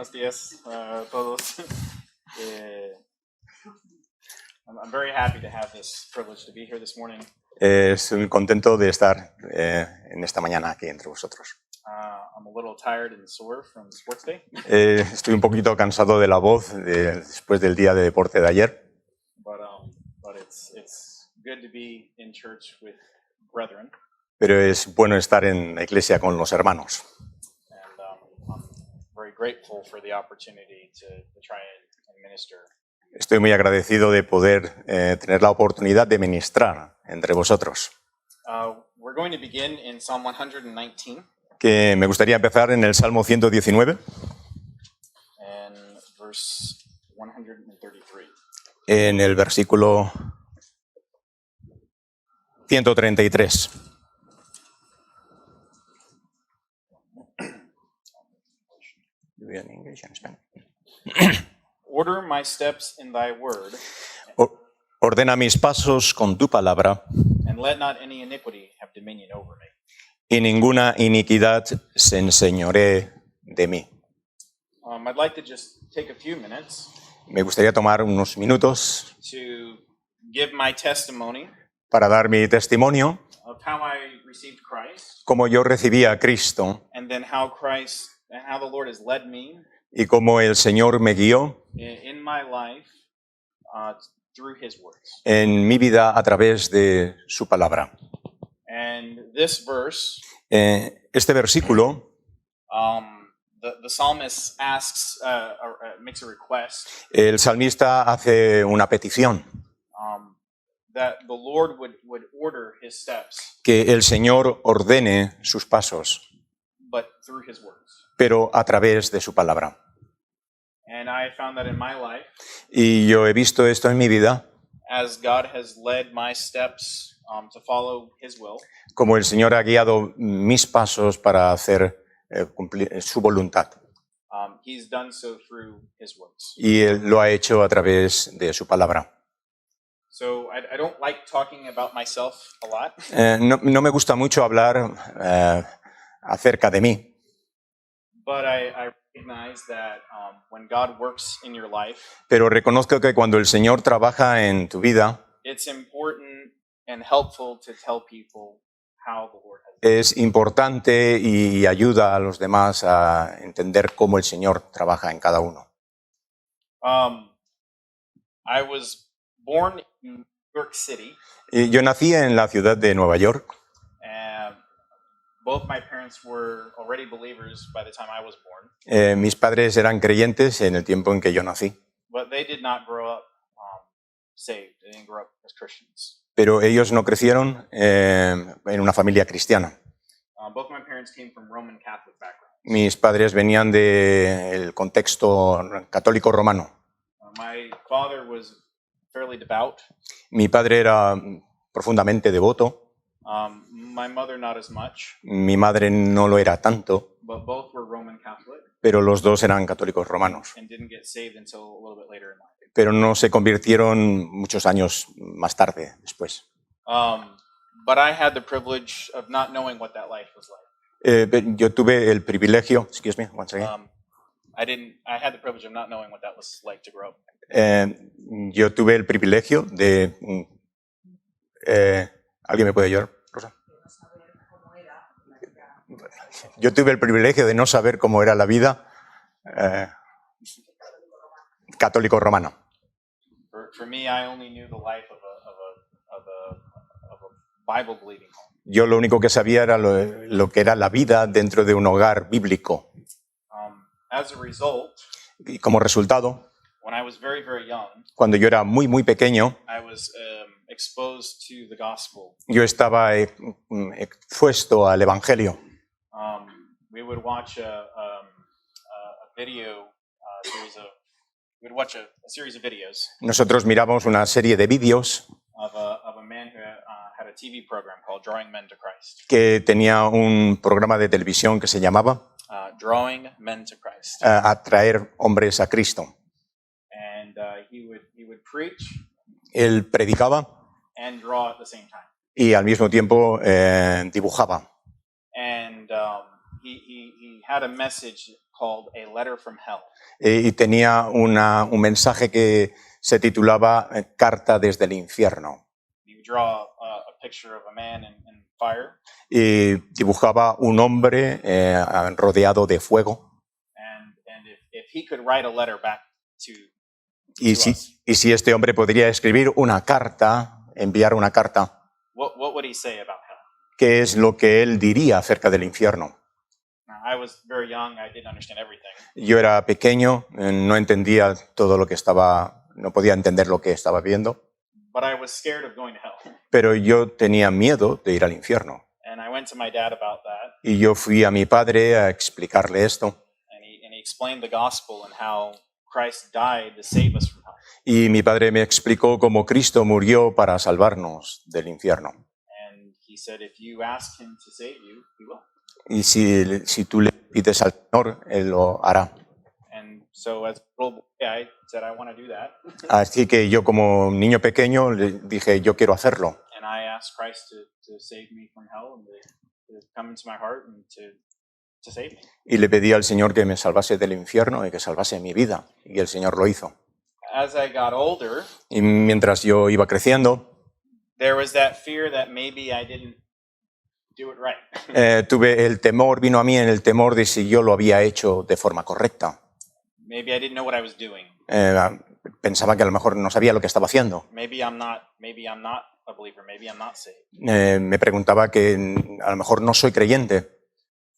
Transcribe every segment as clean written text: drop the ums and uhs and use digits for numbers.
Buenos días a todos. I'm very happy to have this privilege to be here this morning. Estoy muy contento de estar en esta mañana aquí entre vosotros. I'm a little tired and sore from Sports Day, Estoy un poquito cansado de la voz después del día de deporte de ayer, but it's good to be in church with brethren. pero es bueno estar en la iglesia con los hermanos. And I'm very grateful for the opportunity to try and minister. Estoy muy agradecido de poder tener la oportunidad de ministrar entre vosotros. We're going to begin in Psalm 119. Que me gustaría empezar en el Salmo 119, And verse 133. en el versículo 133. Order my steps in thy word, Ordena mis pasos con tu palabra, and let not any iniquity have dominion over me. y ninguna iniquidad se enseñoree de mí. I'd like to just take a few minutes Me gustaría tomar unos minutos to give my testimony para dar mi testimonio, of how I received Christ, cómo yo recibí a Cristo and then how the Lord has led me y cómo el Señor me guió in my life through His words. en mi vida a través de su palabra. And this verse, Este versículo, the psalmist asks, makes a request el salmista hace una petición, that the Lord would order His steps, que el Señor ordene sus pasos, but through His words. pero a través de su palabra. And I found that in my life, Y yo he visto esto en mi vida, as God has led my steps to follow His will, como el Señor ha guiado mis pasos para hacer cumplir su voluntad. He's done so through His words. Y Él lo ha hecho a través de su palabra. So I don't like talking about myself a lot, No me gusta mucho hablar acerca de mí, but I recognize that when God works in your life, pero reconozco que cuando el Señor trabaja en tu vida, it's important and helpful to tell people how the Lord has done. es importante y ayuda a los demás a entender cómo el Señor trabaja en cada uno. I was born in New York City, Y yo nací en la ciudad de Nueva York. and both my parents were already believers by the time I was born, Mis padres eran creyentes en el tiempo en que yo nací, but they did not grow up saved. They didn't grow up as Christians. pero ellos no crecieron en una familia cristiana. Both my parents came from Roman Catholic backgrounds. Mis padres venían del contexto católico romano. My father was fairly devout. Mi padre era profundamente devoto, My mother not as much, mi madre no lo era tanto, but both were Roman Catholic pero los dos eran católicos romanos. and didn't get saved until a little bit later in life. Pero no se convirtieron muchos años más tarde, después. But I had the privilege of not knowing what that life was like. Yo tuve el privilegio, excuse me, once again. I had the privilege of not knowing what that was like to grow up. Yo tuve el privilegio de... ¿Alguien me puede ayudar, Rosa? Yo tuve el privilegio de no saber cómo era la vida católico-romana. For me, I only knew the life of a Bible-believing home. Yo lo único que sabía era lo que era la vida dentro de un hogar bíblico. As a result, Y como resultado, when I was very, very young, cuando yo era muy, muy pequeño, I was exposed to the gospel. yo estaba expuesto al Evangelio. We would watch a video series of. We'd watch a series of videos Nosotros miramos una serie de vídeos of a man who had a TV program called Drawing Men to Christ. que tenía un programa de televisión que se llamaba Drawing Men to Christ. Atraer hombres a Cristo. And he would preach Él predicaba and draw at the same time. y al mismo tiempo dibujaba. And he had a message called A Letter from Hell. Y tenía un mensaje que se titulaba Carta desde el infierno. He would draw a picture of a man in fire, Y dibujaba un hombre rodeado de fuego. and if he could write a letter back to Y si este hombre podría escribir una carta, enviar una carta, what would he say about hell? ¿qué es lo que él diría acerca del infierno? Now, I was very young. I didn't understand everything. Yo era pequeño, no entendía todo lo que no podía entender lo que estaba viendo, But I was scared of going to hell. pero yo tenía miedo de ir al infierno. And I went to my dad about that, Y yo fui a mi padre a explicarle esto. and he explained the gospel and how Christ died to save us from hell. Y mi padre me explicó cómo Cristo murió para salvarnos del infierno. And he said, if you ask him to save you, he will. Y si tú le pides al Señor, Él lo hará. And so as a little boy, I said, I want to do that. Así que yo como niño pequeño le dije, yo quiero hacerlo. And I asked Christ to save me from hell and to come into my heart and to save me. Y le pedí al Señor que me salvase del infierno y que salvase mi vida. Y el Señor lo hizo. As I got older, Y mientras yo iba creciendo, there was that fear that maybe I didn't do it right. tuve el temor, vino a mí en el temor de si yo lo había hecho de forma correcta. Maybe I didn't know what I was doing. Pensaba que a lo mejor no sabía lo que estaba haciendo. Maybe I'm not a believer. Maybe I'm not saved. Me preguntaba que a lo mejor no soy creyente.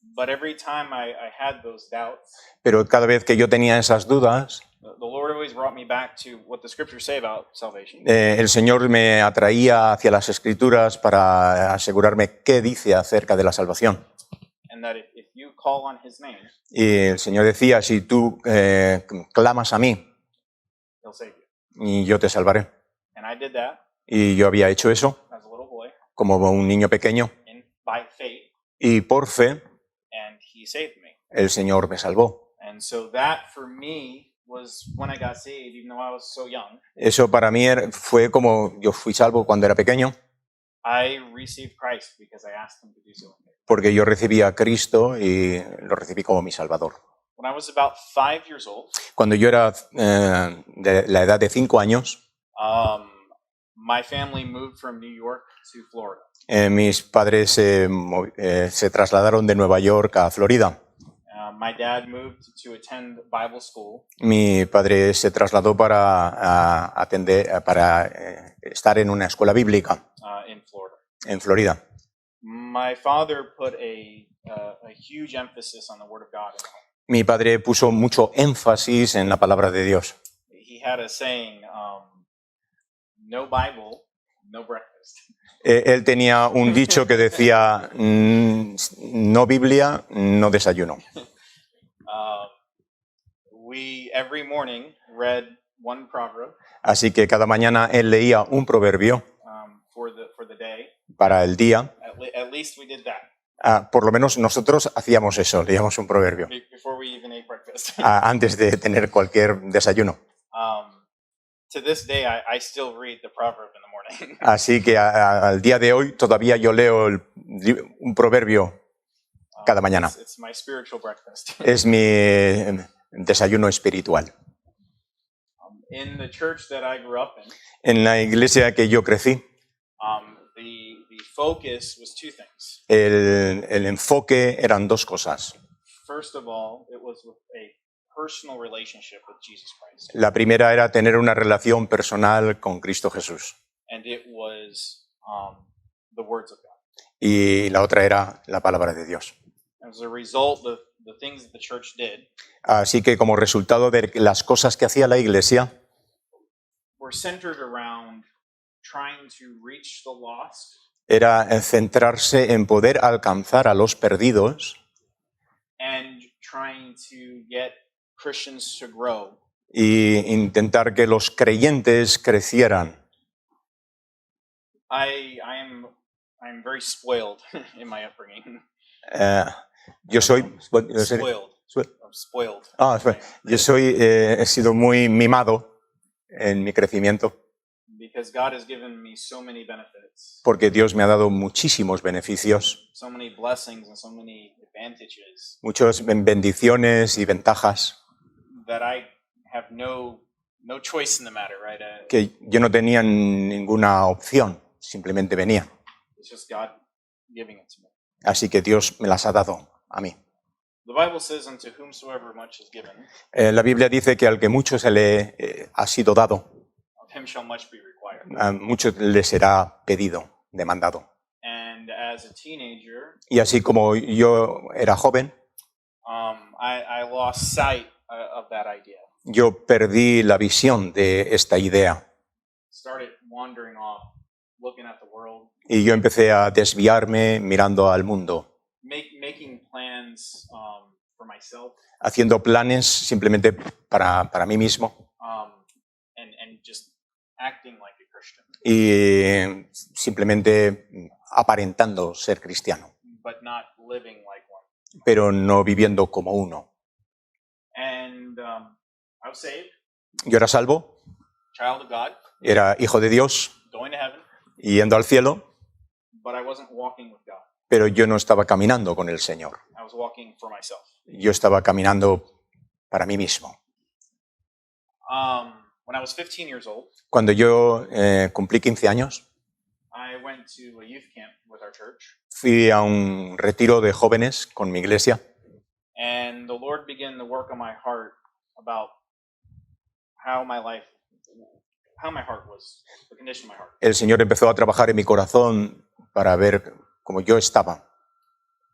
But every time I had those doubts, Pero cada vez que yo tenía esas dudas, the Lord always brought me back to what the scriptures say about salvation. el Señor me atraía hacia las Escrituras para asegurarme qué dice acerca de la salvación. And that if you call on his name, Y el Señor decía, si tú clamas a mí, he'll save you. y yo te salvaré. And I did that Y yo había hecho eso as a little boy como un niño pequeño. by faith, Y por fe, and he saved me. el Señor me salvó. And so that for me was when I got saved, even though I was so young. Eso para mí fue como yo fui salvo cuando era pequeño, I received Christ because I asked him to do so. porque yo recibí a Cristo y lo recibí como mi Salvador. When I was about 5 years old, Cuando yo era de la edad de 5 años, my family moved from New York to Florida. mis padres se trasladaron de Nueva York a Florida. My dad moved to attend Bible school Mi padre se trasladó para estar en una escuela bíblica in Florida. en Florida. My father put a huge emphasis on the Word of God in the home. Mi padre puso mucho énfasis en la palabra de Dios. He had a saying, no Bible, no breakfast. Él tenía un dicho que decía, no Biblia, no desayuno. We every morning read one proverb Así que cada mañana él leía un proverbio for the day. para el día. At least we did that Por lo menos nosotros hacíamos eso, leíamos un proverbio before we even ate breakfast. antes de tener cualquier desayuno. To this day, I still read the proverb in the morning. Así que al día de hoy todavía yo leo un proverbio cada mañana. It's my spiritual breakfast. Es mi desayuno espiritual. In the church that I grew up in, En la iglesia que yo crecí, the focus was two things. el enfoque eran dos cosas. First of all, it was with a personal relationship with Jesus Christ, La primera era tener una relación personal con Cristo Jesús. and it was the words of God. Y la otra era la palabra de Dios. As a result, the things that the church did Así que como resultado de las cosas que hacía la iglesia, were centered around trying to reach the lost era centrarse en poder alcanzar a los perdidos and trying to get Christians to grow. e intentar que los creyentes crecieran. I'm very spoiled in my upbringing. Yo soy... Spoiled. He sido muy mimado en mi crecimiento. Because God has given me so many benefits, porque Dios me ha dado muchísimos beneficios, so many blessings, and so many advantages muchas bendiciones y ventajas that I have no choice in the matter, right? que yo no tenía ninguna opción, simplemente venía. It's just God giving it to me. Así que Dios me las ha dado a mí. The Bible says, "Unto whomsoever much is given, La Biblia dice que al que mucho se le ha sido dado, of him shall much be required." a mucho le será pedido, demandado. And as a teenager, Y así como yo era joven, I lost sight of that idea. yo perdí la visión de esta idea Started wandering off, looking at the world, y yo empecé a desviarme mirando al mundo, making plans for myself, haciendo planes simplemente para mí mismo and just acting like a Christian, y simplemente aparentando ser cristiano, but not living like one. pero no viviendo como uno. And I was saved, Yo era salvo, child of God, era hijo de Dios, going to heaven, yendo al cielo, but I wasn't walking with God. pero yo no estaba caminando con el Señor. I was walking for myself. Yo estaba caminando para mí mismo. When I was 15 years old, Cuando yo cumplí 15 años, I went to a youth camp with our church, fui a un retiro de jóvenes con mi iglesia and the Lord began to work on my heart about how my heart was, the condition of my heart. el Señor empezó a trabajar en mi corazón para ver cómo yo estaba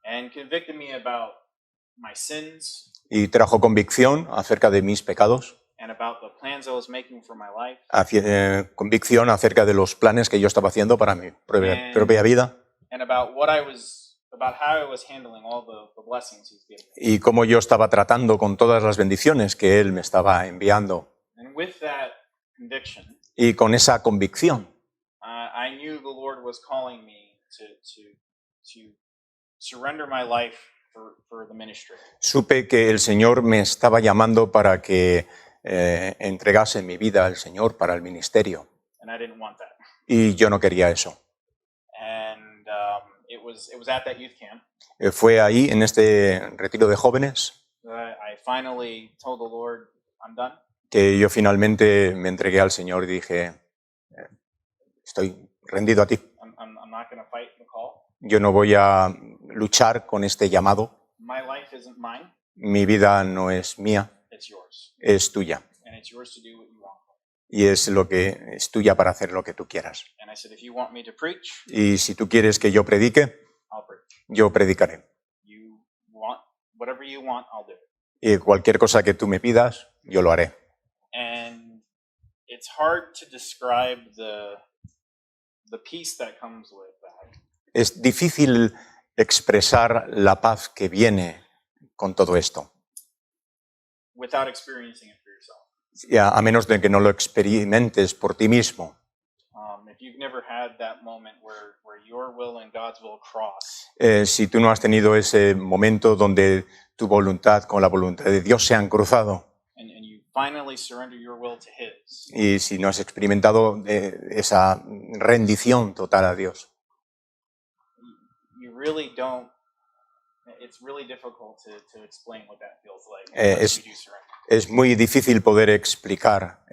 And convicted me about my sins y trajo convicción acerca de mis pecados, and about the plans I was making for my life. convicción acerca de los planes que yo estaba haciendo para mi propia vida And about how I was handling all the blessings He's given me. y cómo yo estaba tratando con todas las bendiciones que Él me estaba enviando. And with that conviction, Y con esa convicción, I knew the Lord was calling me to surrender my life for the ministry. supe que el Señor me estaba llamando para que entregase mi vida al Señor para el ministerio. And I didn't want that. Y yo no quería eso. And it was at that youth camp Fue ahí, en este retiro de jóvenes, that I finally told the Lord, I'm done. que yo finalmente me entregué al Señor y dije, estoy rendido a ti. I'm not going to fight the call. Yo no voy a luchar con este llamado. My life isn't mine, Mi vida no es mía, it's yours. es tuya. And it's yours to do what you want. Y es tuya para hacer lo que tú quieras. And I said, if you want me to preach, Y si tú quieres que yo predique, I'll preach. yo predicaré. You want, whatever you want, I'll do it. Y cualquier cosa que tú me pidas, yo lo haré. And it's hard to describe the peace that comes with that. Es difícil expresar la paz que viene con todo esto, Without experiencing it for yourself. a menos de que no lo experimentes por ti mismo. If you've never had that moment where your will and God's will cross, Si tú no has tenido ese momento donde tu voluntad con la voluntad de Dios se han cruzado, and you finally surrender your will to His, y si no has experimentado esa rendición total a Dios, you really don't. It's really difficult to explain what that feels like. Es- You do surrender. es muy difícil poder explicar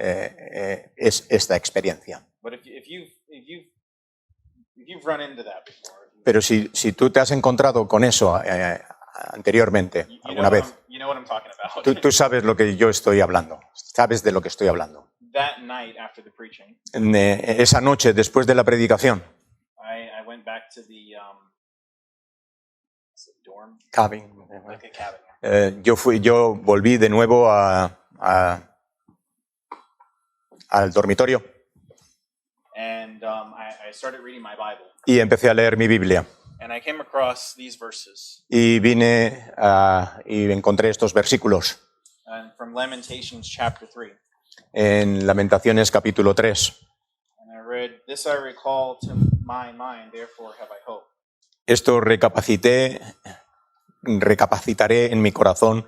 esta experiencia. But if you've run into that before, Pero si tú te has encontrado con eso anteriormente, you alguna vez, you know what I'm talking about. tú sabes lo que yo estoy hablando, sabes de lo que estoy hablando. That night after the preaching, Esa noche, después de la predicación, I went back to the dorm, cabin, like a cabin. yo volví de nuevo al dormitorio And I started reading my Bible, y empecé a leer mi Biblia. and I came across these verses Y vine y encontré estos versículos from Lamentations chapter 3. en Lamentaciones capítulo 3. And I read, "This I recall to my mind, therefore have I hope. Esto recapacitaré en mi corazón.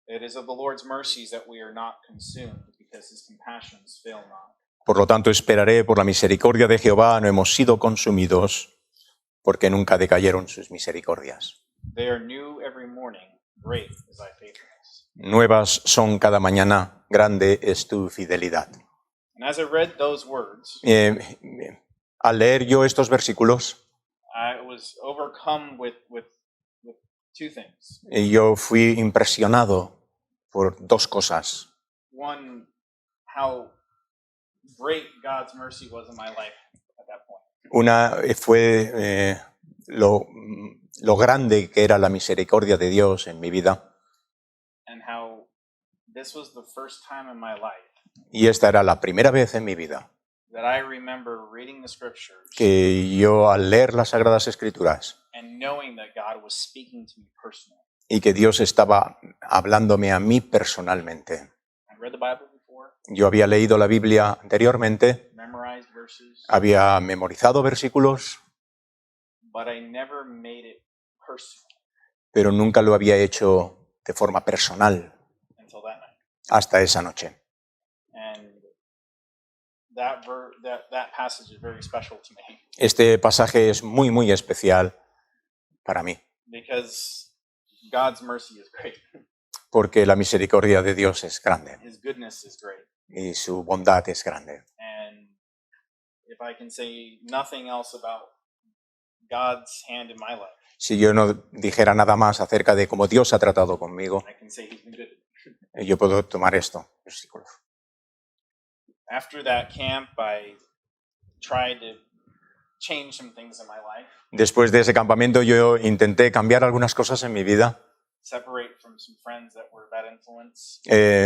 It is of the Lord's mercies that we are not consumed, because His compassions fail not. Por lo tanto, esperaré por la misericordia de Jehová, no hemos sido consumidos, porque nunca decayeron sus misericordias. They are new every morning. Great is thy faithfulness. Nuevas son cada mañana, grande es tu fidelidad. And as I read those words, Al leer yo estos versículos, I was overcome with two things. yo fui impresionado por dos cosas. One, how great God's mercy was in my life at that point. Una fue lo grande que era la misericordia de Dios en mi vida. And how this was the first time in my life Y esta era la primera vez en mi vida that I remember reading the scriptures que yo, al leer las Sagradas Escrituras and knowing that God was speaking to me personally. y que Dios estaba hablándome a mí personalmente. I read the Bible before, Yo había leído la Biblia anteriormente, memorized verses, había memorizado versículos, but I never made it personal pero nunca lo había hecho de forma personal until that night. hasta esa noche. And that passage is very special to me Este pasaje es muy, muy especial para mí, because God's mercy is great. porque la misericordia de Dios es grande His goodness is great. y su bondad es grande. And if I can say nothing else about God's hand in my life, Si yo no dijera nada más acerca de cómo Dios ha tratado conmigo, I can say he's been good. yo puedo tomar esto, versículos. After that camp, I tried to change some things in my life, Después de ese campamento yo intenté cambiar algunas cosas en mi vida. separate from some friends that were bad influence,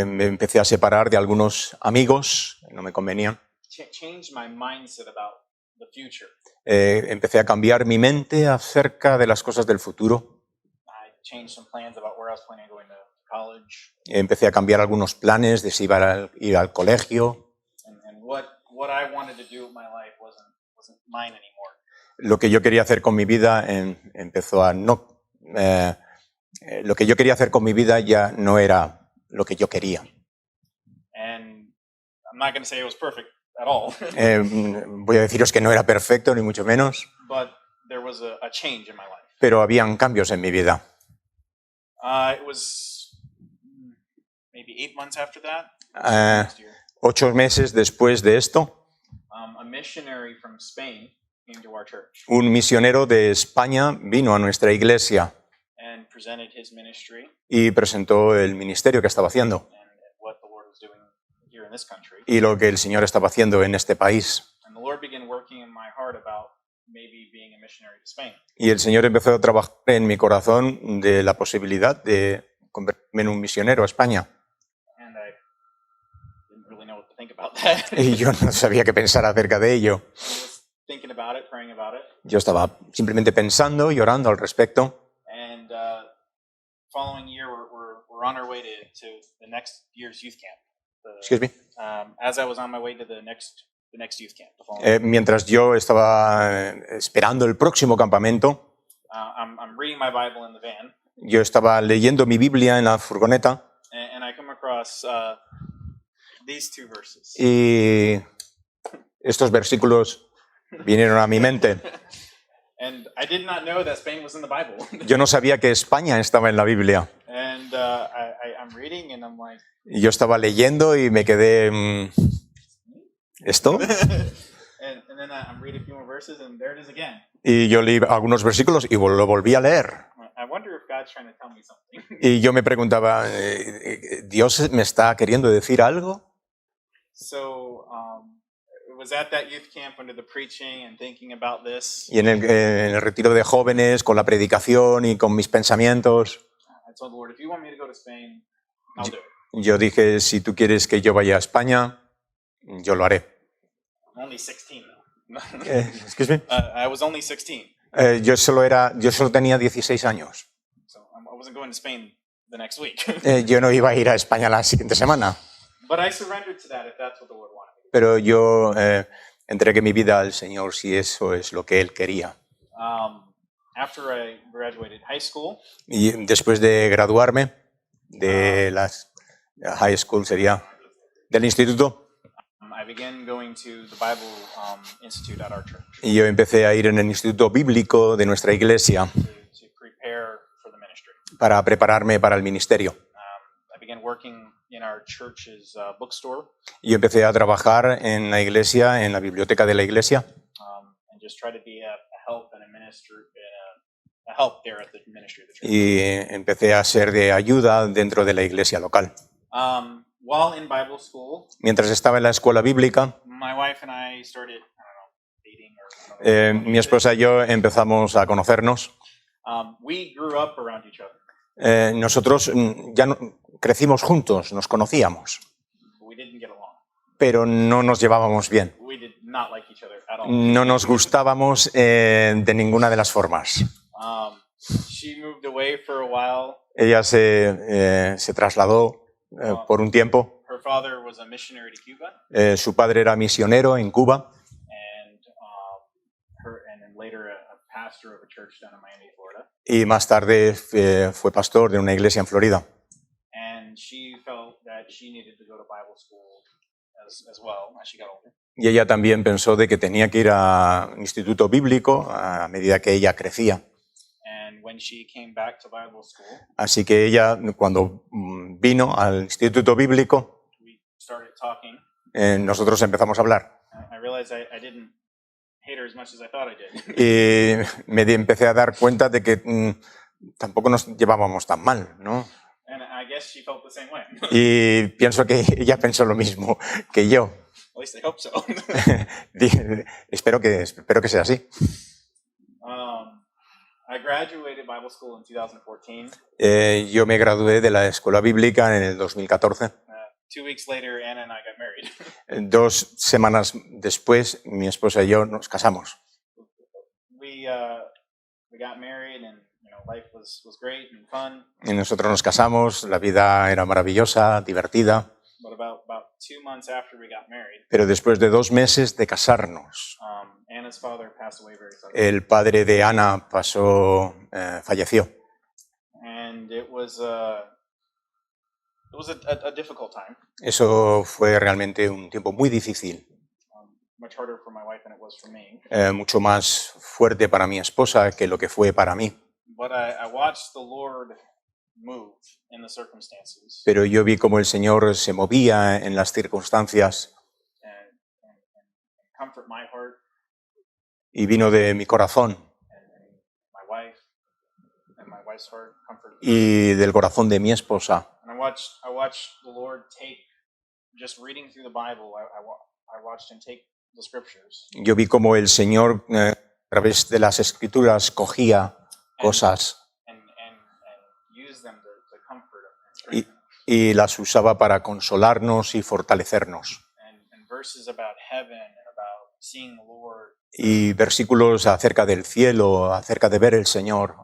Me empecé a separar de algunos amigos que no me convenían. change my mindset about the future. Empecé a cambiar mi mente acerca de las cosas del futuro. I changed some plans about where I was planning on going to college Empecé a cambiar algunos planes de si iba a ir al colegio. and what I wanted to do with my life wasn't mine anymore. Lo que yo quería hacer con mi vida empezó a no... lo que yo quería hacer con mi vida ya no era lo que yo quería. And I'm not going to say it was perfect at all, Voy a deciros que no era perfecto, ni mucho menos, but there was a change in my life. pero habían cambios en mi vida. It was maybe 8 months after that. Eh, Next year. 8 meses después de esto, A missionary from Spain came to our church un misionero de España vino a nuestra iglesia and presented his ministry y presentó el ministerio que estaba haciendo and what the Lord was doing here in this country. y lo que el Señor estaba haciendo en este país. And the Lord began working in my heart about maybe being a missionary to Spain. Y el Señor empezó a trabajar en mi corazón de la posibilidad de convertirme en un misionero a España. And I didn't really know what to think about that. Y yo no sabía qué pensar acerca de ello. I was thinking about it, praying about it. Yo estaba simplemente pensando y orando al respecto. And following year, we're on our way to the next year's youth camp. Excuse me. As I was on my way to the next youth camp. The following Mientras yo estaba esperando el próximo campamento, I'm reading my Bible in the van, yo estaba leyendo mi Biblia en la furgoneta and I come across these two verses. y estos versículos vinieron a mi mente. And I did not know that Spain was in the Bible. Yo no sabía que España estaba en la Biblia. And I'm reading, and I'm like, Y yo estaba leyendo y me quedé... ¿Esto? and then I'm reading a few more verses, and there it is again. Y yo leí algunos versículos y lo volví a leer. I wonder if God's trying to tell me something. Y yo me preguntaba, ¿Dios me está queriendo decir algo? So it was at that youth camp under the preaching and thinking about this. Y en el retiro de jóvenes, con la predicación y con mis pensamientos, I told the Lord, if you want me to go to Spain, I'll do it. yo dije, si tú quieres que yo vaya a España, yo lo haré. I'm only 16 though. Excuse me. I was only 16, Yo solo tenía 16 años. so I wasn't going to Spain the next week. Yo no iba a ir a España la siguiente semana. But I surrendered to that if that's what the Lord wanted me to do. Pero yo entregué mi vida al Señor si eso es lo que Él quería. After I graduated high school, Y después de graduarme de las high school, sería del instituto, I began going to the Bible Institute at our church Y yo empecé a ir en el instituto bíblico de nuestra iglesia to prepare for the ministry. para prepararme para el ministerio. I began working in our church's bookstore Yo empecé a trabajar en la iglesia, en la biblioteca de la iglesia, and just try to be a help and a minister, a help there at the ministry of the church. y empecé a ser de ayuda dentro de la iglesia local. While in Bible school, Mientras estaba en la escuela bíblica, my wife and I started, I don't know, dating or mi esposa y yo empezamos a conocernos. we grew up around each other. Nosotros crecimos juntos, nos conocíamos, We didn't get along. pero no nos llevábamos bien. We did not like each other at all. No nos gustábamos de ninguna de las formas. She moved away for a while. Ella se trasladó por un tiempo. Her father was a missionary to Cuba, Su padre era misionero en Cuba and then later a pastor of a church down in Miami, Florida. y más tarde fue pastor de una iglesia en Florida. And she felt that she needed to go to Bible school as well as she got older. Y ella también pensó de que tenía que ir a instituto bíblico a medida que ella crecía. And when she came back to Bible school, Así que ella, cuando vino al instituto bíblico, we started talking. Nosotros empezamos a hablar. I realized I didn't hate her as much as I thought I did. Y me empecé a dar cuenta de que tampoco nos llevábamos tan mal, ¿no? And I guess she felt the same way. Y pienso que ella pensó lo mismo que yo. At least I hope so. Espero que sea así. I graduated Bible school in 2014. Yo me gradué de la escuela bíblica en el 2014. 2 weeks later, Anna and I got married. 2 semanas después, mi esposa y yo nos casamos. We got married, and life was great and fun. Y nosotros nos casamos, la vida era maravillosa, divertida. But about 2 months after we got married, Pero después de 2 meses de casarnos, Anna's father passed away very suddenly. el padre de Ana falleció. And it was a difficult time. Eso fue realmente un tiempo muy difícil, Much harder for my wife than it was for me. mucho más fuerte para mi esposa que lo que fue para mí. But I watched the Lord move in the circumstances Pero yo vi cómo el Señor se movía en las circunstancias and comfort my heart y vino de mi corazón and my wife and my wife's heart comfort. y del corazón de mi esposa. And I watched the Lord take, just reading through the Bible, I watched him take the scriptures Yo vi cómo el Señor a través de las escrituras cogía cosas and use them to comfort and y, strengthen us. y las usaba para consolarnos y fortalecernos. And verses about heaven and about seeing the Lord, Y versículos acerca del cielo, acerca de ver al Señor.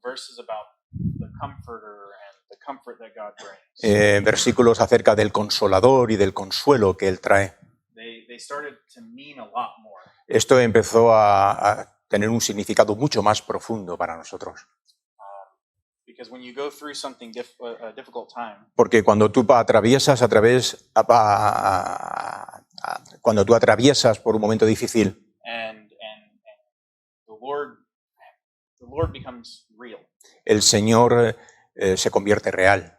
verses about the comforter and the comfort that God brings. Versículos acerca del consolador y del consuelo que Él trae. They started to mean a lot more. Esto empezó a tener un significado mucho más profundo para nosotros. Because when you go through something a difficult time, Porque cuando tú cuando tú atraviesas por un momento difícil and the Lord becomes real el Señor se convierte real.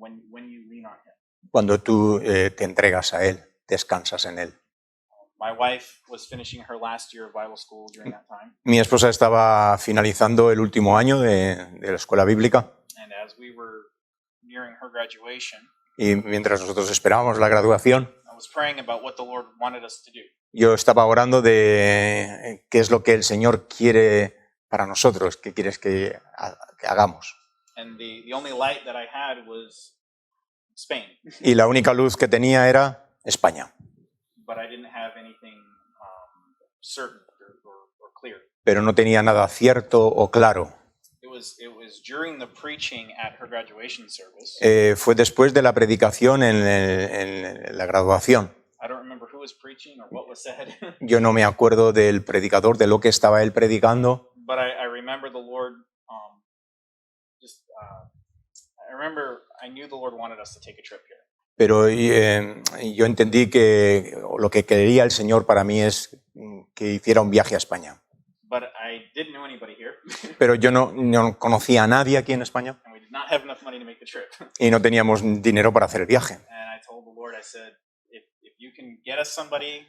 when you lean on Him. Cuando tú te entregas a Él, descansas en Él. My wife was finishing her last year of Bible school during that time, Mi esposa estaba finalizando el último año de la escuela bíblica and as we were nearing her graduation, y mientras nosotros esperábamos la graduación, I was praying about what the Lord wanted us to do. yo estaba orando de qué es lo que el Señor quiere para nosotros, qué quieres que hagamos. And the only light that I had was Spain, Y la única luz que tenía era España, but I didn't have anything certain or clear. pero no tenía nada cierto o claro. It was during the preaching at her graduation service. Fue después de la predicación en la graduación. I don't remember who was preaching or what was said, Yo no me acuerdo del predicador, de lo que estaba él predicando, but I remember the Lord. I knew the Lord wanted us to take a trip here. Pero yo entendí que lo que quería el Señor para mí es que hiciera un viaje a España. But I didn't know anybody here, Pero yo no conocía a nadie aquí en España and we did not have enough money to make the trip. y no teníamos dinero para hacer el viaje. And I told the Lord, I said, if you can get us somebody,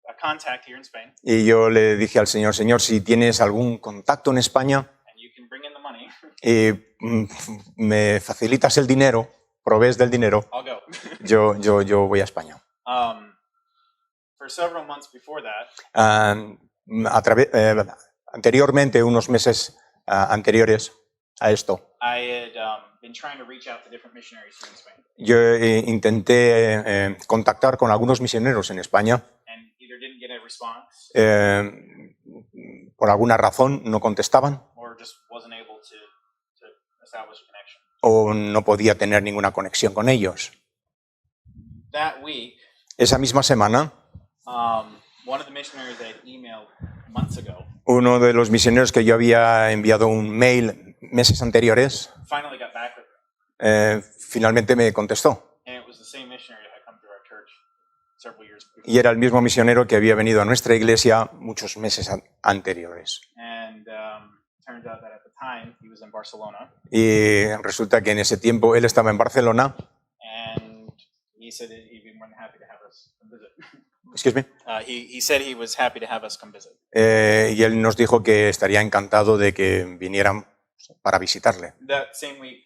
a contact here in Spain, Y yo le dije al Señor, Señor, si tienes algún contacto en España and you can bring in the money, y me facilitas el dinero, provees del dinero, I'll go. yo voy a España. For several months before that, Anteriormente, unos meses anteriores a esto, I had been trying to reach out to different missionaries here in Spain, yo intenté contactar con algunos misioneros en España. and either didn't get a response Por alguna razón no contestaban or just wasn't able to establish a connection. o no podía tener ninguna conexión con ellos. That week, Esa misma semana, one of the missionaries I had emailed months ago uno de los misioneros que yo había enviado un mail meses anteriores, finally got back with me, finalmente me contestó. and it was the same missionary that had come through our church several years before. Y era el mismo misionero que había venido a nuestra iglesia muchos meses anteriores. And turns out that at the time he was in Barcelona, Y resulta que en ese tiempo él estaba en Barcelona. and he said that he'd be more than happy to have us come visit. Excuse me. He said he was happy to have us come visit. Y él nos dijo que estaría encantado de que vinieran para visitarle. That same week,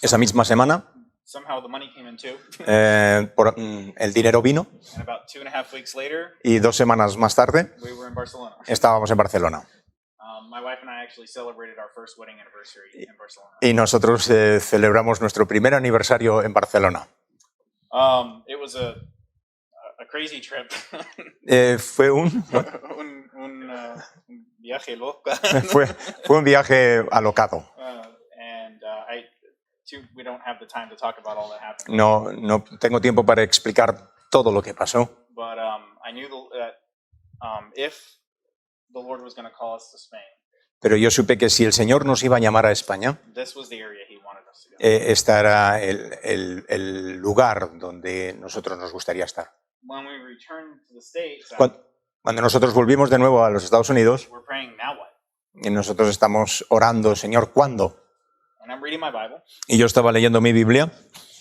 Esa misma semana, somehow the money came in too, el dinero vino and about 2.5 weeks later, y 2 semanas más tarde we were in Barcelona. estábamos en Barcelona. My wife and I actually celebrated our first wedding anniversary in Barcelona. Y nosotros celebramos nuestro primer aniversario en Barcelona. It was a crazy trip. Fue un un viaje loco. fue un viaje alocado. We don't have the time to talk about all that happened. No tengo tiempo para explicar todo lo que pasó. But I knew that if the Lord was going to call us to Spain, Pero yo supe que si el Señor nos iba a llamar a España, this was the area He wanted us to go. este era el lugar donde nosotros nos gustaría estar. When we returned to the States, Cuando nosotros volvimos de nuevo a los Estados Unidos, we're praying, now what? y nosotros estamos orando, Señor, ¿cuándo? And I'm reading my Bible, Y yo estaba leyendo mi Biblia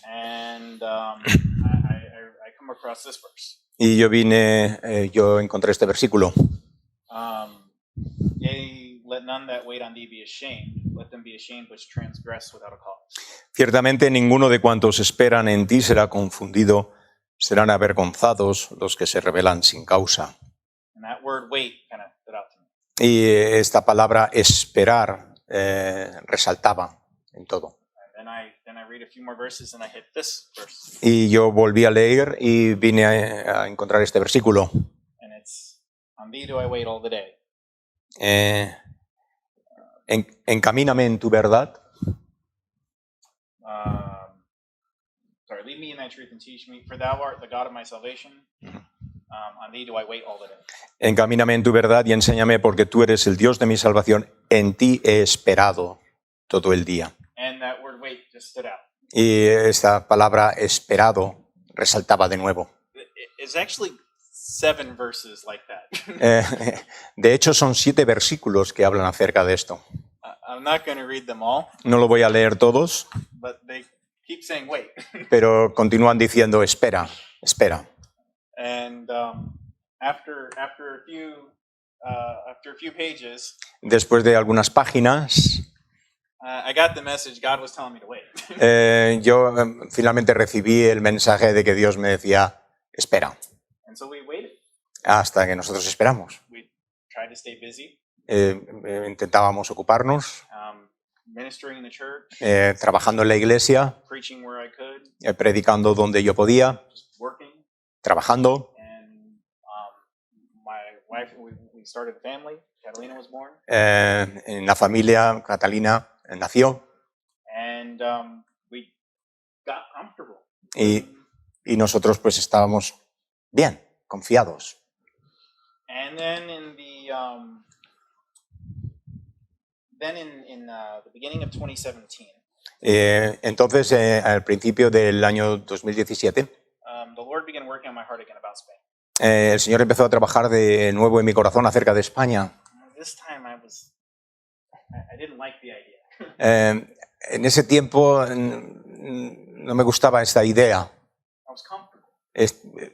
and I come across this verse. y yo encontré este versículo. Yea, let none that wait on thee be ashamed. Let them be ashamed which transgress without a cause. Ciertamente ninguno de cuantos esperan en ti será confundido, serán avergonzados los que se rebelan sin causa. And that word wait kind of stood out to me. Y esta palabra esperar resaltaba en todo. And then I read a few more verses and I hit this verse. Y yo volví a leer y vine a encontrar este versículo. And it's, on thee do I wait all the day. Encamíname en tu verdad. Sorry, lead me in thy truth and teach me, for thou art the God of my salvation. On thee do I wait all the day. Encamíname en tu verdad y enséñame porque tú eres el Dios de mi salvación. En ti he esperado todo el día. And that word wait just stood out. Y esta palabra esperado resaltaba de nuevo. It's actually 7 verses like that. De hecho, son 7 versículos que hablan acerca de esto. I'm not going to read them all, No lo voy a leer todos, but they keep saying wait. pero continúan diciendo espera, espera. And after a few pages, Después de algunas páginas, I got the message God was telling me to wait. yo finalmente recibí el mensaje de que Dios me decía espera, And so we waited. hasta que nosotros esperamos. We tried to stay busy, Intentábamos ocuparnos, ministering in the church, trabajando en la iglesia, preaching where I could, predicando donde yo podía, just working. trabajando. And my wife, we started a family. Catalina was born. En la familia, Catalina nació And we got comfortable. y nosotros pues estábamos bien, confiados. And then in the beginning of 2017, Entonces, al principio del año 2017, the Lord began working on my heart again about Spain. el Señor empezó a trabajar de nuevo en mi corazón acerca de España. This time I didn't like the idea. En ese tiempo no me gustaba esta idea. I was comfortable.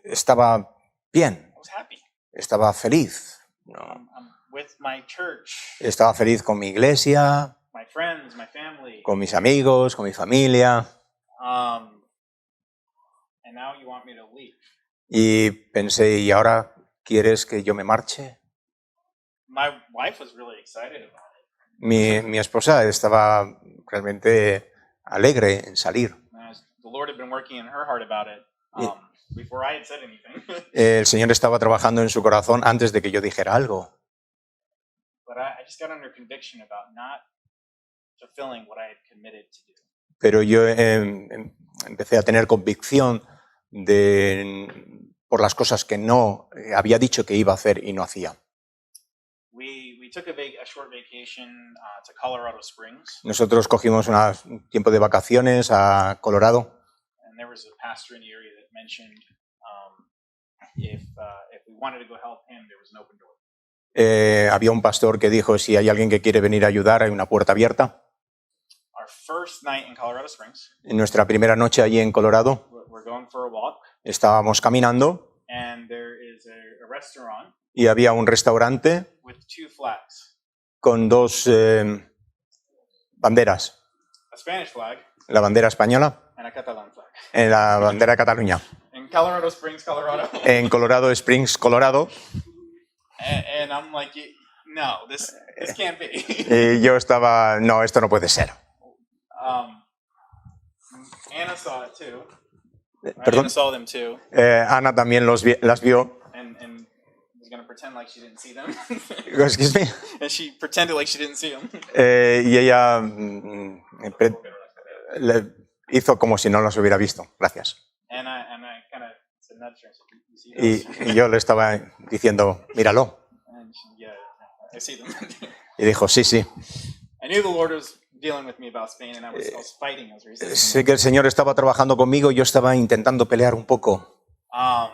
Estaba bien, I was happy. estaba feliz. ¿no? I'm with my church, Estaba feliz con mi iglesia, my friends, my family. con mis amigos, con mi familia. And now you want me to leave. Y pensé, ¿y ahora quieres que yo me marche? My wife was really excited about it. Mi esposa estaba realmente alegre en salir. The Lord had been working in her heart about it before I had said anything. El Señor estaba trabajando en su corazón antes de que yo dijera algo. But I just got under conviction about not fulfilling what I had committed to do. Pero yo empecé a tener convicción por las cosas que no había dicho que iba a hacer y no hacía. We took a short vacation to Colorado Springs. Nosotros cogimos un tiempo de vacaciones a Colorado. And there was a pastor in the area that mentioned if we wanted to go help him, there was an open door. Había un pastor que dijo, si hay alguien que quiere venir a ayudar, hay una puerta abierta. Our first night in Colorado Springs. En nuestra primera noche allí en Colorado, We're going for a walk. Estábamos caminando. And there is a restaurant. Y había un restaurante With two flags. Con dos banderas. A Spanish flag. La bandera española. And a Catalan flag. En la bandera de Cataluña. In Colorado Springs, Colorado. En Colorado Springs, Colorado. And I'm like, no, this can't be. Y yo estaba, no, esto no puede ser. Anna saw it too. ¿Perdón? Anna saw them too. Ana también las vio. And was going to pretend like she didn't see them. Excuse me. And she pretended like she didn't see them. Y ella hizo como si no los hubiera visto. Gracias. And I kind of said, "Not sure." You see those? Y yo le estaba diciendo, míralo. And she, yeah, I see them. Y dijo, sí, sí. I knew the Lord was dealing with me about Spain, and I was fighting. I was resisting. Sé que el Señor estaba trabajando conmigo y yo estaba intentando pelear un poco. About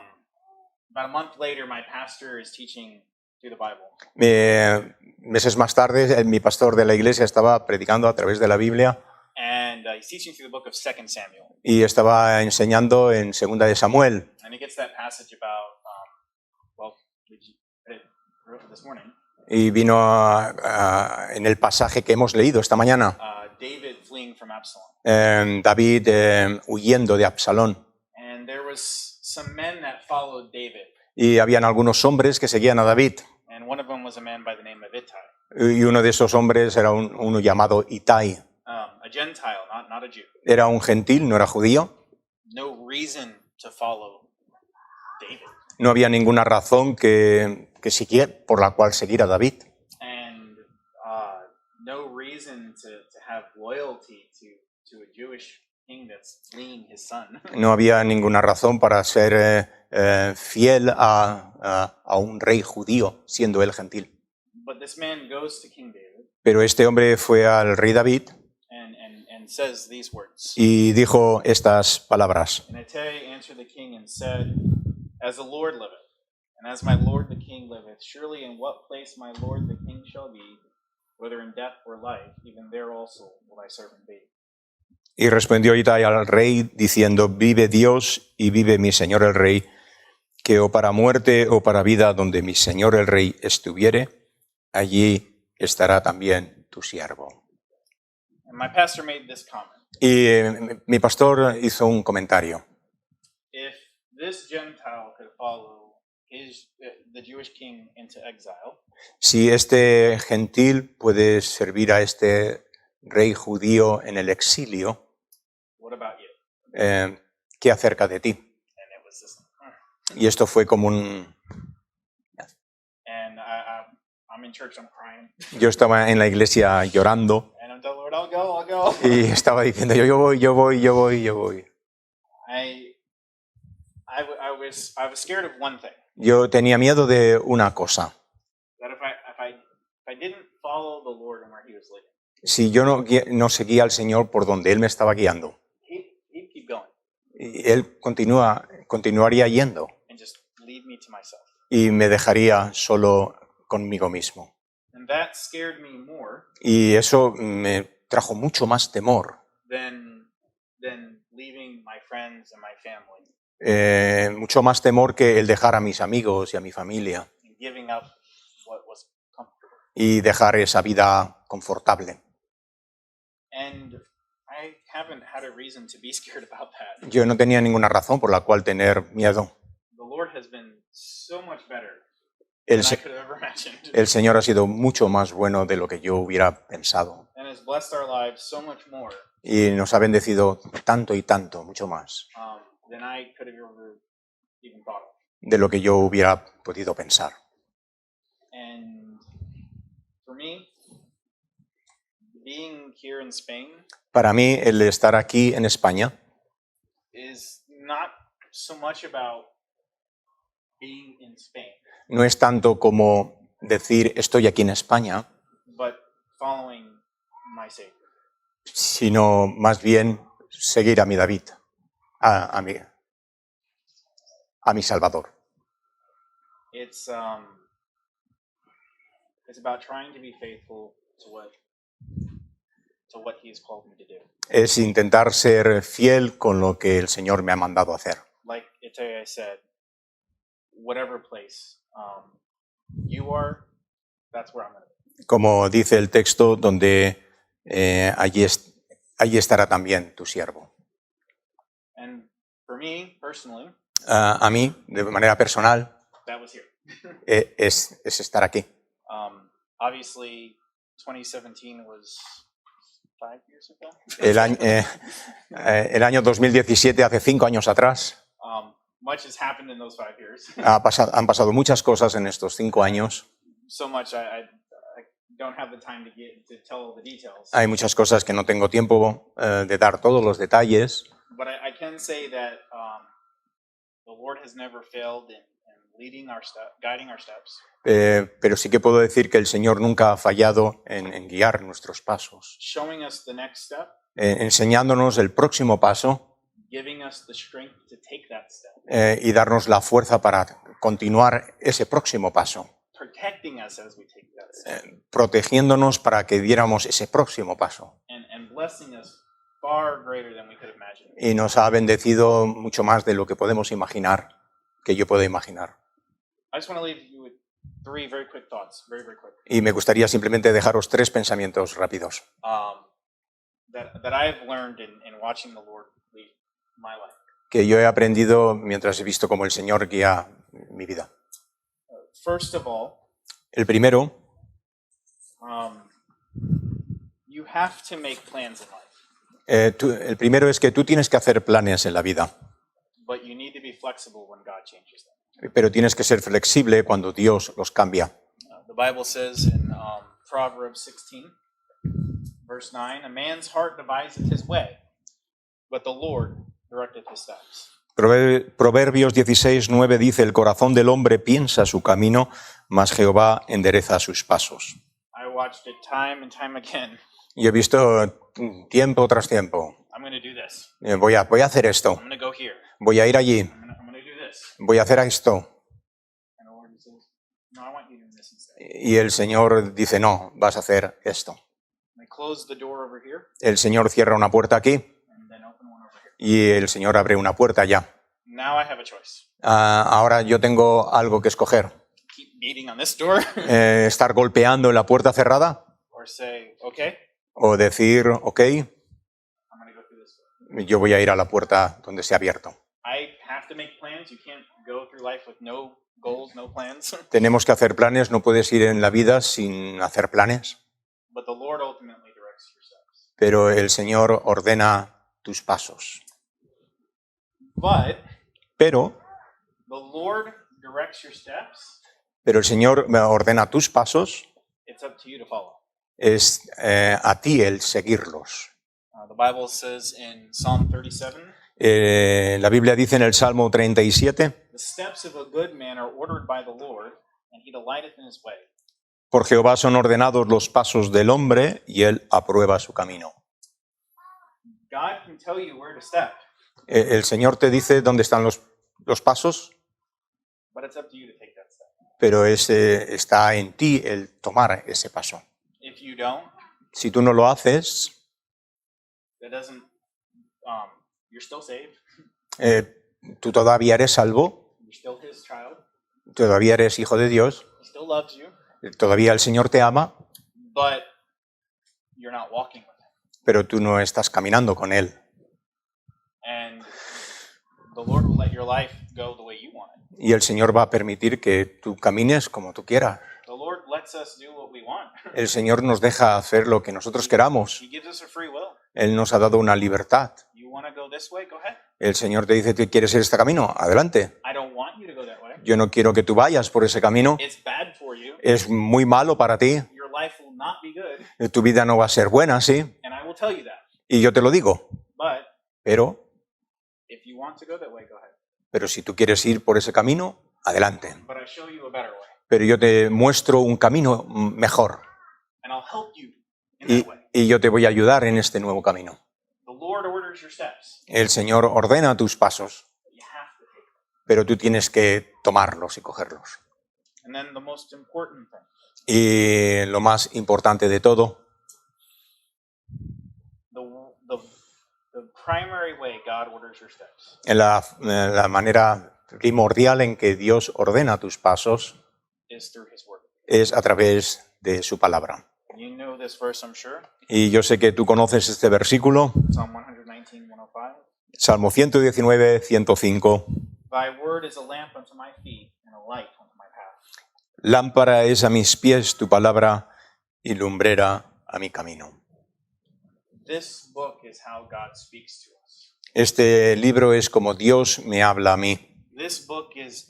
a month later, my pastor is teaching through the Bible. Meses más tarde, mi pastor de la iglesia estaba predicando a través de la Biblia. And he's teaching through the book of 2 Samuel. Y estaba enseñando en Segunda de Samuel. And he gets that passage about, I wrote it this morning. Y vino en el pasaje que hemos leído esta mañana. David fleeing from Absalom. David huyendo de Absalón. And there was some men that followed David. Y habían algunos hombres que seguían a David. And one of them was a man by the name of Ittai. Y uno de esos hombres era uno llamado Itai. A Gentile, not a Jew. Era un gentil, no era judío. No reason to follow David. No había ninguna razón por la cual seguir a David. And no reason to have loyalty to a Jewish king that's fleeing his son. No había ninguna razón para ser fiel a un rey judío, siendo él gentil. But this man goes to King David. Pero este hombre fue al rey David and says these words. Y dijo estas palabras. And Ittai answered the king and said, "As the Lord liveth, and as my lord the king liveth, surely in what place my lord the king shall be, whether in death or life, even there also will thy servant be." Y respondió Itai al rey diciendo, vive Dios y vive mi señor el rey, que o para muerte o para vida donde mi señor el rey estuviere, allí estará también tu siervo. And my pastor made this comment. Y mi pastor hizo un comentario. If this Gentile could follow the Jewish king into exile, si este gentil puede servir a este rey judío en el exilio, what about you? ¿Qué acerca de ti? And it was this. Y esto fue como un... And I'm in church, I'm crying. Yo estaba en la iglesia llorando. And I'm telling Lord, I'll go. Y estaba diciendo, yo voy. I was scared of one thing. Yo tenía miedo de una cosa. That if I didn't follow the Lord and where He was leading. si yo no seguía al Señor por donde Él me estaba guiando. He'd keep going Y Él continuaría yendo and just leave me to myself. y me dejaría solo conmigo mismo. And that scared me more Y eso me trajo mucho más temor, than leaving my friends and my family mucho más temor que el dejar a mis amigos y a mi familia and giving up what was comfortable. y dejar esa vida confortable. And I haven't had a reason to be scared about that. Yo no tenía ninguna razón por la cual tener miedo. The Lord has been so much better El, than I se- could have ever imagined. el Señor ha sido mucho más bueno de lo que yo hubiera pensado And has blessed our lives so much more y nos ha bendecido tanto y tanto, mucho más than I could have ever even thought of. de lo que yo hubiera podido pensar. And for me, being here in Spain Para mí, el estar aquí en España is not so much about being in Spain, no es tanto como decir estoy aquí en España, but following my Savior. sino más bien seguir a mi David, a mi Salvador. It's about trying to be faithful to what He has called me to do. Es intentar ser fiel con lo que el Señor me ha mandado hacer. Like Itaya said, whatever place you are, that's where I'm going to be. Como dice el texto, donde allí estará también tu siervo. And for me personally, A mí, de manera personal, that was here. es estar aquí. Obviously, 2017 was 5 years ago. El año 2017, hace 5 años atrás, Much has happened in those 5 years. han pasado muchas cosas en estos 5 años. So much I don't have the time to tell all the details. Hay muchas cosas que no tengo tiempo de dar todos los detalles, But I can say that the Lord has never failed in leading guiding our steps. pero sí que puedo decir que el Señor nunca ha fallado en guiar nuestros pasos, Showing us the next step, enseñándonos el próximo paso giving us the strength to take that step, y darnos la fuerza para continuar ese próximo paso, protecting us as we take that step, protegiéndonos para que diéramos ese próximo paso. and blessing us far greater than we could imagine. Y nos ha bendecido mucho más de lo que podemos imaginar, que yo puedo imaginar. I just want to leave you with 3 very quick thoughts, very quick, Y me gustaría simplemente dejaros 3 pensamientos rápidos that I've learned in watching the Lord lead my life. que yo he aprendido mientras he visto cómo el Señor guía mi vida. First of all, El primero, you have to make plans in life, el primero es que tú tienes que hacer planes en la vida, but you need to be flexible when God changes them. pero tienes que ser flexible cuando Dios los cambia. The Bible says in Proverbs 16, verse 9, a man's heart deviseth his way, but the Lord directeth his steps. Proverbios 16:9 dice, el corazón del hombre piensa su camino, mas Jehová endereza sus pasos. I watched it time and time again. Y he visto tiempo tras tiempo, I'm going to do this. voy a hacer esto, I'm going to go here. voy a ir allí, I'm going to do this. voy a hacer esto. And the Lord says, no, I want you doing this instead. Y el Señor dice, no, vas a hacer esto. And I close the door over here El Señor cierra una puerta aquí and then open one over here. y el Señor abre una puerta allá. Now I have a choice. Ahora yo tengo algo que escoger. Keep beating on this door Estar golpeando en la puerta cerrada or say, okay, o decir, ok, I'm going to go through this door. yo voy a ir a la puerta donde se ha abierto. I have to make plans. You can't go through life with no goals, no plans. Tenemos que hacer planes, no puedes ir en la vida sin hacer planes, But the Lord ultimately directs your steps. pero el Señor ordena tus pasos. But Pero the Lord directs your steps. el Señor ordena tus pasos, It's up to you to follow. es a ti el seguirlos. The Bible says in Psalm 37, La Biblia dice en el Salmo 37, the steps of a good man are ordered by the Lord, and he delighteth in his way. Por Jehová son ordenados los pasos del hombre y él aprueba su camino. God can tell you where to step, El Señor te dice dónde están los pasos, but it's up to you to take that step. pero está en ti el tomar ese paso. If you don't, Si tú no lo haces, that doesn't. You're still saved. tú todavía eres salvo, You're still His child. todavía eres hijo de Dios, He still loves you, todavía el Señor te ama, but you're not walking with Him. pero tú no estás caminando con Él. And the Lord will let your life go the way you want it. Y el Señor va a permitir que tú camines como tú quieras. The Lord lets us do what we want. El Señor nos deja hacer lo que nosotros queramos. He gives us a free will. Él nos ha dado una libertad. You want to go this way? Go ahead. El Señor te dice, ¿tú quieres ir este camino? Adelante. I don't want you to go that way. Yo no quiero que tú vayas por ese camino. It's bad for you. Es muy malo para ti. Your life will not be good, Tu vida no va a ser buena, sí. and I will tell you that. Y yo te lo digo. But Pero if you want to go that way, go ahead. si tú quieres ir por ese camino, adelante. But I show you a better way, Pero yo te muestro un camino mejor. and I'll help you in that way. Y yo te voy a ayudar en este nuevo camino. The Lord orders your steps. El Señor ordena tus pasos, But you have to take them. pero tú tienes que tomarlos y cogerlos. And then the most important thing, Y lo más importante de todo, the primary way God orders your steps en la manera primordial en que Dios ordena tus pasos, is through His Word. es a través de su palabra. You know this verse, I'm sure. Y yo sé que tú conoces este versículo, Psalm 119, 105. Salmo 119, 105. Thy word is a lamp unto my feet and a light unto my path. Lámpara es a mis pies tu palabra y lumbrera a mi camino. This book is how God speaks to us. Este libro es como Dios me habla a mí. This book is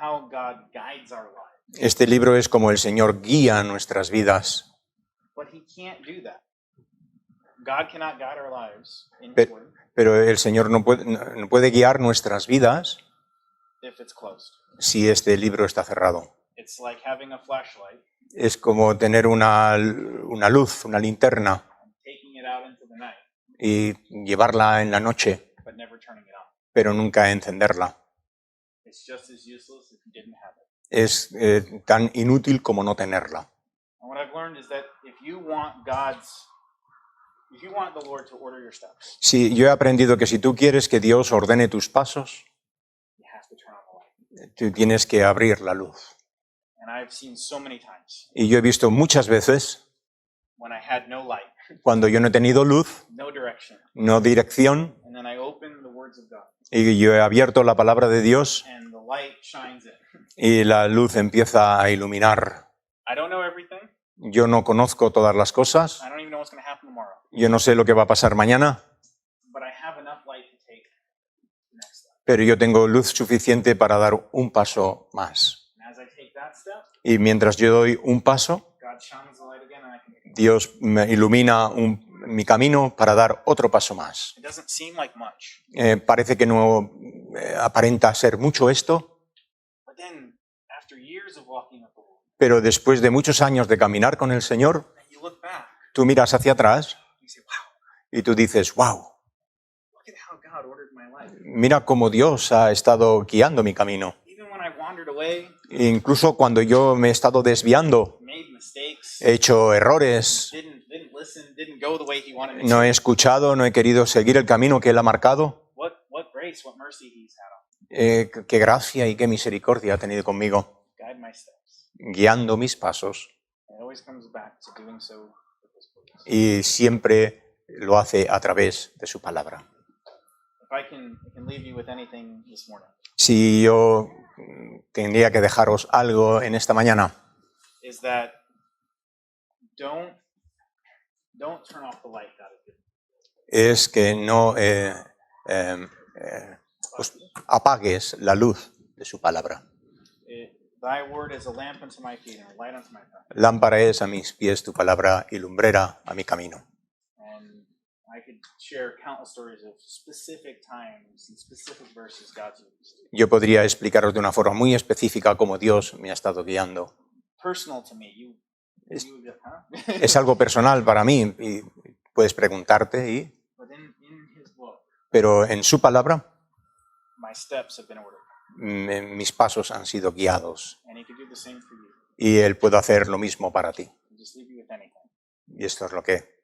how God guides our lives. Este libro es como el Señor guía nuestras vidas. But He can't do that. God cannot guide our lives in His Pero, Word pero el Señor no puede guiar nuestras vidas if it's closed. si este libro está cerrado. It's like having a flashlight Es como tener una luz, una linterna, and taking it out into the night, y llevarla en la noche, but never turning it on. pero nunca encenderla. It's just as useless if you didn't have it. Es tan inútil como no tenerla. And what I've learned is that if you want the Lord to order your steps, Sí, yo he aprendido que si tú quieres que Dios ordene tus pasos, you have to turn on the light. tú tienes que abrir la luz. And I've seen so many times Y yo he visto muchas veces, when I had no light, cuando yo no he tenido luz, no direction, no dirección, and then I opened the words of God, y yo he abierto la palabra de Dios and the light shines in. y la luz empieza a iluminar. I don't know everything. Yo no conozco todas las cosas, I don't even know what's going to happen tomorrow. yo no sé lo que va a pasar mañana, But I have enough light to take the next step. pero yo tengo luz suficiente para dar un paso más. And as I take that step, Y mientras yo doy un paso, God shines the light again, and I can take it. Dios me ilumina mi camino para dar otro paso más. It doesn't seem like much, Parece que no aparenta ser mucho esto, but then after years of walking with the Lord, pero después de muchos años de caminar con el Señor, you look back, tú miras hacia atrás you say, "Wow, y tú dices, wow, look at how God ordered my life." mira cómo Dios ha estado guiando mi camino. Even when I wandered away, Incluso cuando yo me he estado desviando, made mistakes, he hecho errores, didn't listen, didn't go the way He wanted me no to. he escuchado, no he querido seguir el camino que Él ha marcado. What grace, what mercy He's had on Qué gracia y qué misericordia ha tenido conmigo, me. Guide my steps. guiando mis pasos, And it always comes back to doing so with His purpose. y siempre lo hace a través de su palabra. If I can leave you with anything this morning, Si yo tendría que dejaros algo en esta mañana, is that don't turn off the light God has given you. es que no pues, apagues la luz de su palabra. Thy word is a lamp unto my feet and a light unto my path. Lámpara es a mis pies tu palabra y lumbrera a mi camino. And I could share countless stories of specific times and specific verses God's used. Yo podría explicaros de una forma muy específica cómo Dios me ha estado guiando. personal to me. Es- You would go, huh? Es algo personal para mí y puedes preguntarte, But in his book, pero en su palabra my steps have been ordered. mis pasos han sido guiados And he could do the same for you. y Él puede hacer lo mismo para ti. He'll just leave you with anything. Y esto es lo que...